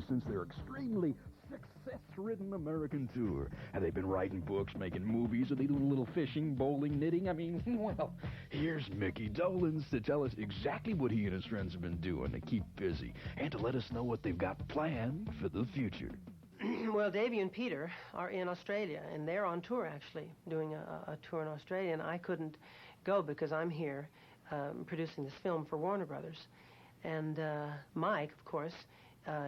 since their extremely success-ridden American tour. And they've been writing books, making movies, and they do a little fishing, bowling, knitting. I mean, well, here's Micky Dolenz to tell us exactly what he and his friends have been doing to keep busy and to let us know what they've got planned for the future. Well, Davey and Peter are in Australia, and they're on tour, actually, doing a tour in Australia, and I couldn't go because I'm here producing this film for Warner Brothers. And Mike, of course,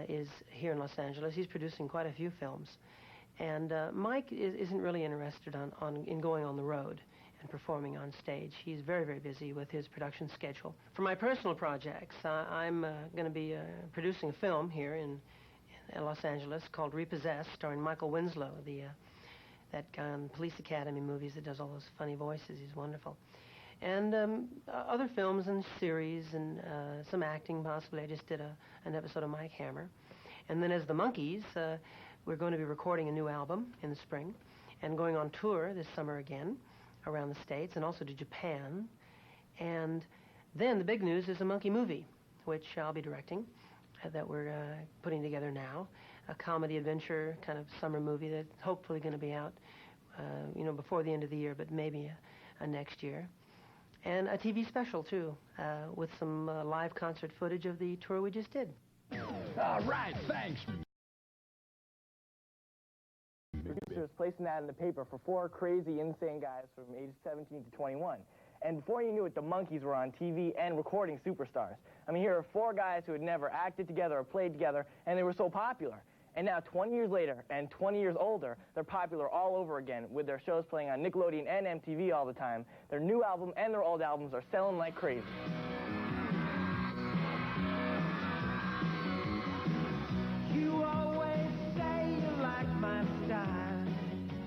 is here in Los Angeles. He's producing quite a few films. And Mike isn't really interested in going on the road and performing on stage. He's very, very busy with his production schedule. For my personal projects, I'm going to be producing a film here in Los Angeles called Repossessed, starring Michael Winslow, that guy on Police Academy movies that does all those funny voices. He's wonderful. And other films and series and some acting, possibly. I just did an episode of Mike Hammer. And then as the Monkees, we're going to be recording a new album in the spring and going on tour this summer again around the States and also to Japan. And then the big news is a Monkee movie, which I'll be directing, that we're putting together now. A comedy adventure kind of summer movie that's hopefully going to be out, before the end of the year, but maybe next year. And a TV special, too, with some live concert footage of the tour we just did. All right, thanks. Producer was placing that in the paper for 4 crazy, insane guys from ages 17 to 21. And before you knew it, the Monkees were on TV and recording superstars. I mean, here are 4 guys who had never acted together or played together, and they were so popular. And now, 20 years later and 20 years older, they're popular all over again with their shows playing on Nickelodeon and MTV all the time. Their new album and their old albums are selling like crazy. You always say you like my style.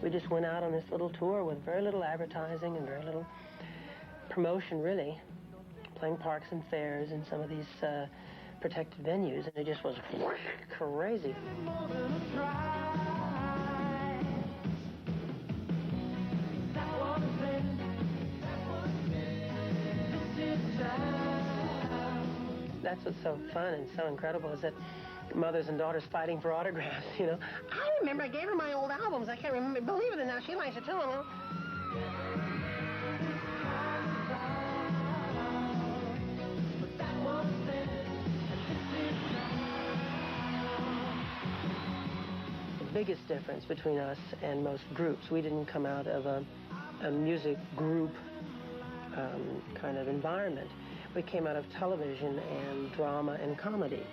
We just went out on this little tour with very little advertising and very little promotion, really, playing parks and fairs in some of these protected venues, and it just was crazy. That's what's so fun and so incredible is that mothers and daughters fighting for autographs, you know. I remember I gave her my old albums. I can't remember. Believe it or not, she likes it too, you know. The biggest difference between us and most groups, we didn't come out of a music group kind of environment. We came out of television and drama and comedy.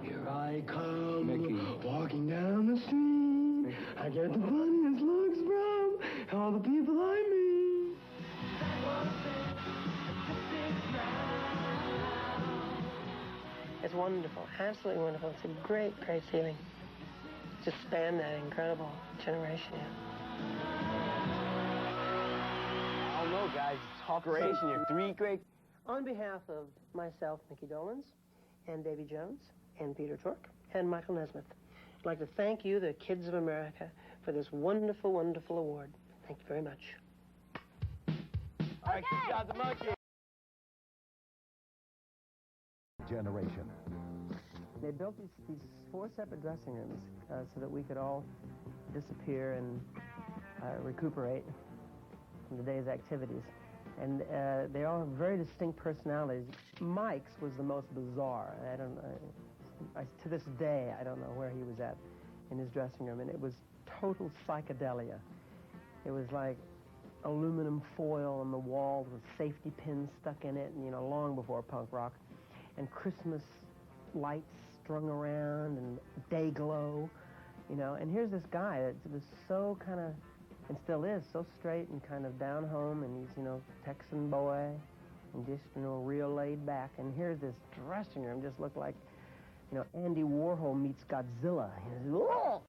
Here I come, Micky. walking down the street. I get the funniest looks from all the people I meet. It's wonderful, absolutely wonderful. It's a great, great feeling to span that incredible generation. I don't know, guys. Talk great. You're 3 great. On behalf of myself, Micky Dolenz, and Davy Jones, and Peter Tork, and Michael Nesmith, I'd like to thank you, the kids of America, for this wonderful, wonderful award. Thank you very much. All right, good job, the Monkees. Generation. They built these 4 separate dressing rooms so that we could all disappear and recuperate from the day's activities. And they all have very distinct personalities. Mike's was the most bizarre. To this day, I don't know where he was at in his dressing room, and it was total psychedelia. It was like aluminum foil on the walls with safety pins stuck in it, and, you know, long before punk rock, and Christmas lights strung around, and day glow, you know. And here's this guy that was so kind of, and still is, so straight and kind of down home, and he's, you know, Texan boy, and just, you know, real laid back. And here's this dressing room just looked like, you know, Andy Warhol meets Godzilla. You know,